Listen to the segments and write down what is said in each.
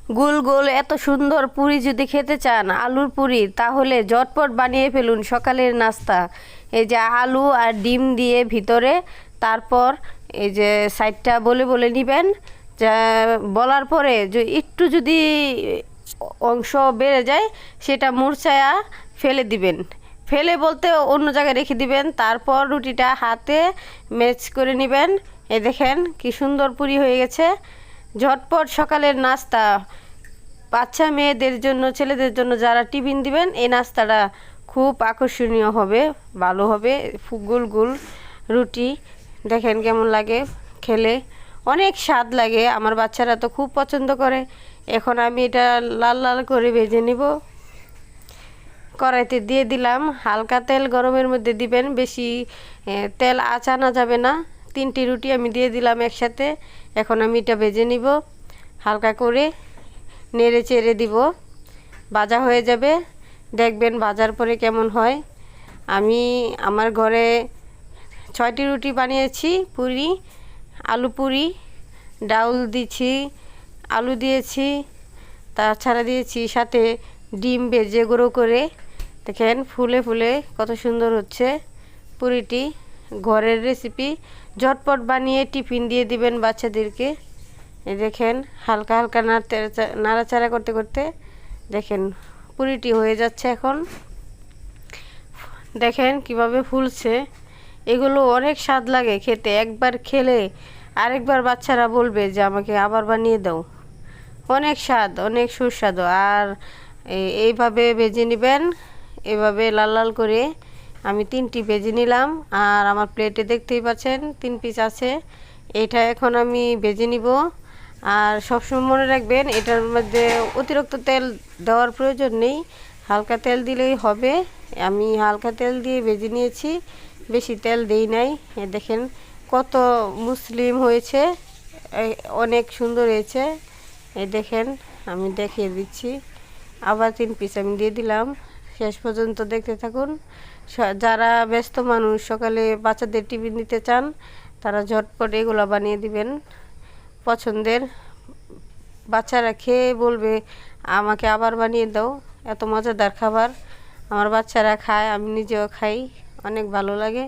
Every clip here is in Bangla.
গোল গোল এত সুন্দর পুরি যদি খেতে চান, আলুর পুরি, তাহলে ঝটপট বানিয়ে ফেলুন সকালের নাস্তা। এই যে আলু আর ডিম দিয়ে ভিতরে, তারপর এই যে সাইডটা বলে বলে নেবেন। যা বলার পরে যে একটু যদি অংশ বেড়ে যায়, সেটা মুরছায়া ফেলে দিবেন। ফেলে বলতে অন্য জায়গায় রেখে দিবেন। তারপর রুটিটা হাতে ম্যাচ করে নেবেন। এই দেখেন কি সুন্দর পুরি হয়ে গেছে। ঝটপট সকালের নাস্তা, বাচ্চা মেয়েদের জন্য, ছেলেদের জন্য যারা টিফিন দিবেন, এই নাস্তাটা খুব আকর্ষণীয় হবে, ভালো হবে। গোল গোল রুটি দেখেন কেমন লাগে খেলে, অনেক স্বাদ লাগে। আমার বাচ্চারা তো খুব পছন্দ করে। এখন আমি এটা লাল লাল করে ভেজে নিব। কড়াইতে দিয়ে দিলাম, হালকা তেল গরমের মধ্যে দিবেন, বেশি তেল আঁচানো যাবে না। 3টি রুটি আমি দিয়ে দিলাম একসাথে। এখন আমি এটা ভেজে নিব, হালকা করে নেড়ে চেড়ে দিব। ভাজা হয়ে যাবে, দেখবেন ভাজার পরে কেমন হয়। আমি আমার ঘরে 6টি রুটি বানিয়েছি, পুরি, আলু পুরি, ডাউল দিয়েছি, আলু দিয়েছি, তাছাড়া দিয়েছি সাথে ডিম ভেজে গুঁড়ো করে। দেখেন ফুলে ফুলে কত সুন্দর হচ্ছে পুরিটি। ঘরের রেসিপি, ঝটপট বানিয়ে টিফিন দিয়ে দিবেন বাচ্চাদেরকে। এই দেখেন হালকা হালকা নাড়াচাড়া করতে করতে দেখেন পুরিটি হয়ে যাচ্ছে। এখন দেখেন কিভাবে ফুলছে। এগুলো অনেক স্বাদ লাগে খেতে। একবার খেলে আরেকবার বাচ্চারা বলবে যে আমাকে আবার বানিয়ে দাও। অনেক স্বাদ, অনেক সুস্বাদু। আর এইভাবে ভেজে নেবেন, এভাবে লাল লাল করে। আমি 3টি ভেজে নিলাম। আর আমার প্লেটে দেখতেই পাচ্ছেন 3 পিস আছে। এটা এখন আমি ভেজে নিব। আর সবসময় মনে রাখবেন, এটার মধ্যে অতিরিক্ত তেল দেওয়ার প্রয়োজন নেই, হালকা তেল দিলেই হবে। আমি হালকা তেল দিয়ে ভেজে নিয়েছি, বেশি তেল দেই নাই। দেখেন কত মুসলিম হয়েছে, অনেক সুন্দর হয়েছে। এই দেখেন আমি দেখিয়ে দিচ্ছি। আবার 3 পিস আমি দিয়ে দিলাম। শেষ পর্যন্ত দেখতে থাকুন। যারা ব্যস্ত মানুষ, সকালে বাচ্চাদের টিফিন দিতে চান, তারা ঝটপট এগুলো বানিয়ে দিবেন পছন্দের। বাচ্চারা খেয়ে বলবে আমাকে আবার বানিয়ে দাও। এত মজাদার খাবার আমার বাচ্চারা খায়, আমি নিজেও খাই, অনেক ভালো লাগে।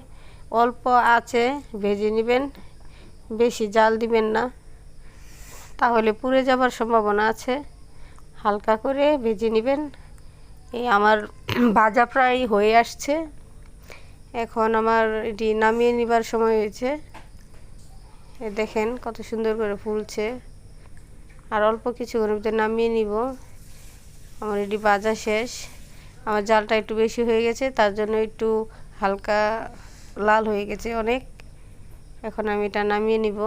অল্প আঁচে ভেজে নেবেন, বেশি জাল দিবেন না, তাহলে পুড়ে যাবার সম্ভাবনা আছে। হালকা করে ভেজে নেবেন। এই আমার ভাজা প্রায় হয়ে আসছে। এখন আমার এটি নামিয়ে নেবার সময় হয়েছে। দেখেন কত সুন্দর করে ফুলছে। আর অল্প কিছুক্ষণের ভিতরে নামিয়ে নিব। আমার এটি ভাজা শেষ। আমার জালটা একটু বেশি হয়ে গেছে, তার জন্য একটু হালকা লাল হয়ে গেছে অনেক। এখন আমি এটা নামিয়ে নিব।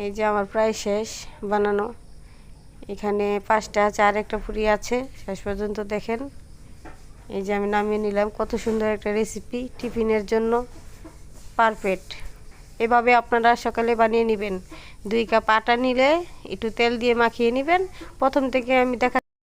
এই যে আমার প্রায় শেষ বানানো। এখানে 5টা আছে, আর একটা পুরি আছে। শেষ পর্যন্ত দেখেন। এই যে আমি নামিয়ে নিলাম। কত সুন্দর একটা রেসিপি, টিফিনের জন্য পারফেক্ট। এভাবে আপনারা সকালে বানিয়ে নেবেন। 2 কাপ আটা নিলে একটু তেল দিয়ে মাখিয়ে নেবেন। প্রথম থেকে আমি দেখা